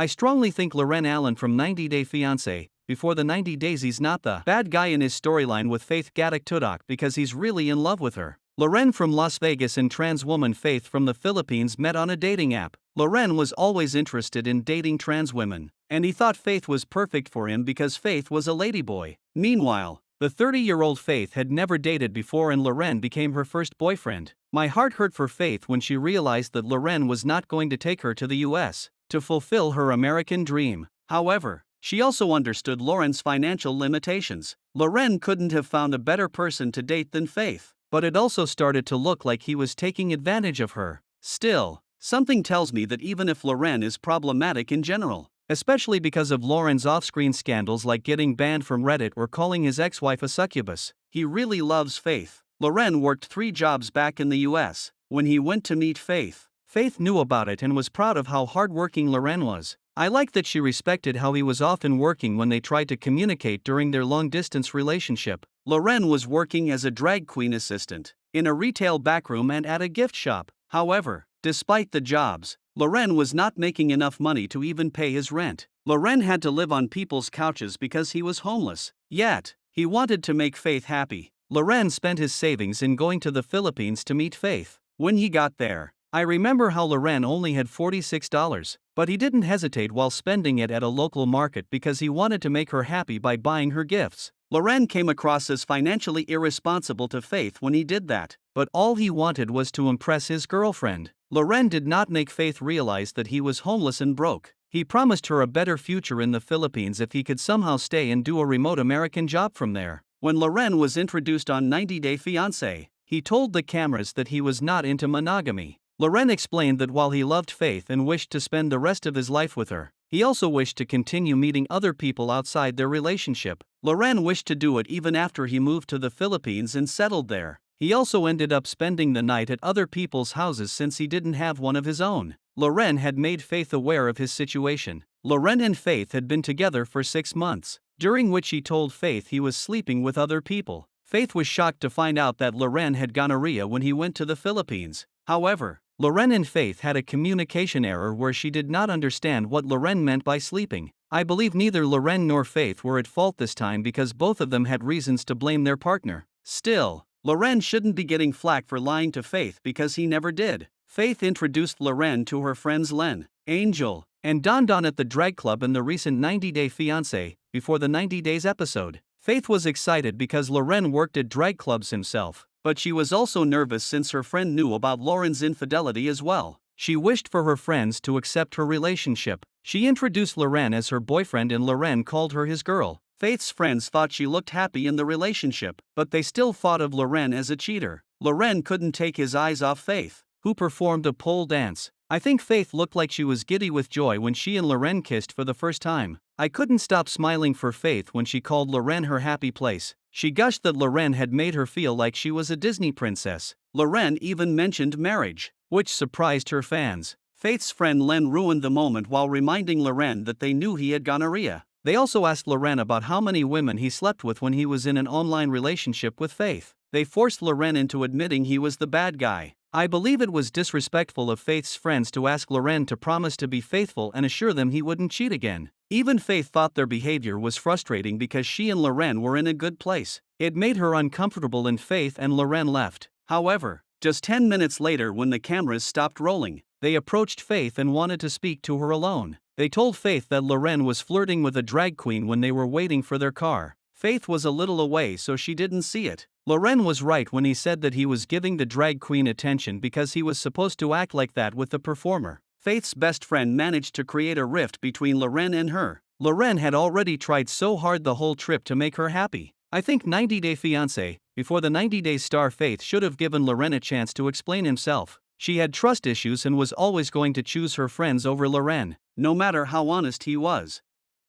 I strongly think Loren Allen from 90 Day Fiancé, before the 90 Days, he's not the bad guy in his storyline with Faith Tudoc because he's really in love with her. Loren from Las Vegas and trans woman Faith from the Philippines met on a dating app. Loren was always interested in dating trans women, and he thought Faith was perfect for him because Faith was a ladyboy. Meanwhile, the 30-year-old Faith had never dated before and Loren became her first boyfriend. My heart hurt for Faith when she realized that Loren was not going to take her to the US to fulfill her American dream. However, she also understood Loren's financial limitations. Loren couldn't have found a better person to date than Faith, but it also started to look like he was taking advantage of her. Still, something tells me that even if Loren is problematic in general, especially because of Loren's off-screen scandals like getting banned from Reddit or calling his ex-wife a succubus, he really loves Faith. Loren worked 3 jobs back in the US. When he went to meet Faith, Faith knew about it and was proud of how hardworking Loren was. I like that she respected how he was often working when they tried to communicate during their long-distance relationship. Loren was working as a drag queen assistant, in a retail backroom and at a gift shop. However, despite the jobs, Loren was not making enough money to even pay his rent. Loren had to live on people's couches because he was homeless. Yet, he wanted to make Faith happy. Loren spent his savings in going to the Philippines to meet Faith. When he got there, I remember how Loren only had $46, but he didn't hesitate while spending it at a local market because he wanted to make her happy by buying her gifts. Loren came across as financially irresponsible to Faith when he did that, but all he wanted was to impress his girlfriend. Loren did not make Faith realize that he was homeless and broke. He promised her a better future in the Philippines if he could somehow stay and do a remote American job from there. When Loren was introduced on 90 Day Fiancé, he told the cameras that he was not into monogamy. Loren explained that while he loved Faith and wished to spend the rest of his life with her, he also wished to continue meeting other people outside their relationship. Loren wished to do it even after he moved to the Philippines and settled there. He also ended up spending the night at other people's houses since he didn't have one of his own. Loren had made Faith aware of his situation. Loren and Faith had been together for 6 months, during which he told Faith he was sleeping with other people. Faith was shocked to find out that Loren had gonorrhea when he went to the Philippines. However, Loren and Faith had a communication error where she did not understand what Loren meant by sleeping. I believe neither Loren nor Faith were at fault this time because both of them had reasons to blame their partner. Still, Loren shouldn't be getting flack for lying to Faith because he never did. Faith introduced Loren to her friends Len, Angel, and Don at the drag club in the recent 90 Day Fiancé, before the 90 Days episode. Faith was excited because Loren worked at drag clubs himself, but she was also nervous since her friend knew about Loren's infidelity as well. She wished for her friends to accept her relationship. She introduced Loren as her boyfriend and Loren called her his girl. Faith's friends thought she looked happy in the relationship, but they still thought of Loren as a cheater. Loren couldn't take his eyes off Faith, who performed a pole dance. I think Faith looked like she was giddy with joy when she and Loren kissed for the first time. I couldn't stop smiling for Faith when she called Loren her happy place. She gushed that Loren had made her feel like she was a Disney princess. Loren even mentioned marriage, which surprised her fans. Faith's friend Len ruined the moment while reminding Loren that they knew he had gonorrhea. They also asked Loren about how many women he slept with when he was in an online relationship with Faith. They forced Loren into admitting he was the bad guy. I believe it was disrespectful of Faith's friends to ask Loren to promise to be faithful and assure them he wouldn't cheat again. Even Faith thought their behavior was frustrating because she and Loren were in a good place. It made her uncomfortable and Faith and Loren left. However, just 10 minutes later when the cameras stopped rolling, they approached Faith and wanted to speak to her alone. They told Faith that Loren was flirting with a drag queen when they were waiting for their car. Faith was a little away so she didn't see it. Loren was right when he said that he was giving the drag queen attention because he was supposed to act like that with the performer. Faith's best friend managed to create a rift between Loren and her. Loren had already tried so hard the whole trip to make her happy. I think 90 Day Fiancé, before the 90 Days star Faith should have given Loren a chance to explain himself. She had trust issues and was always going to choose her friends over Loren, no matter how honest he was.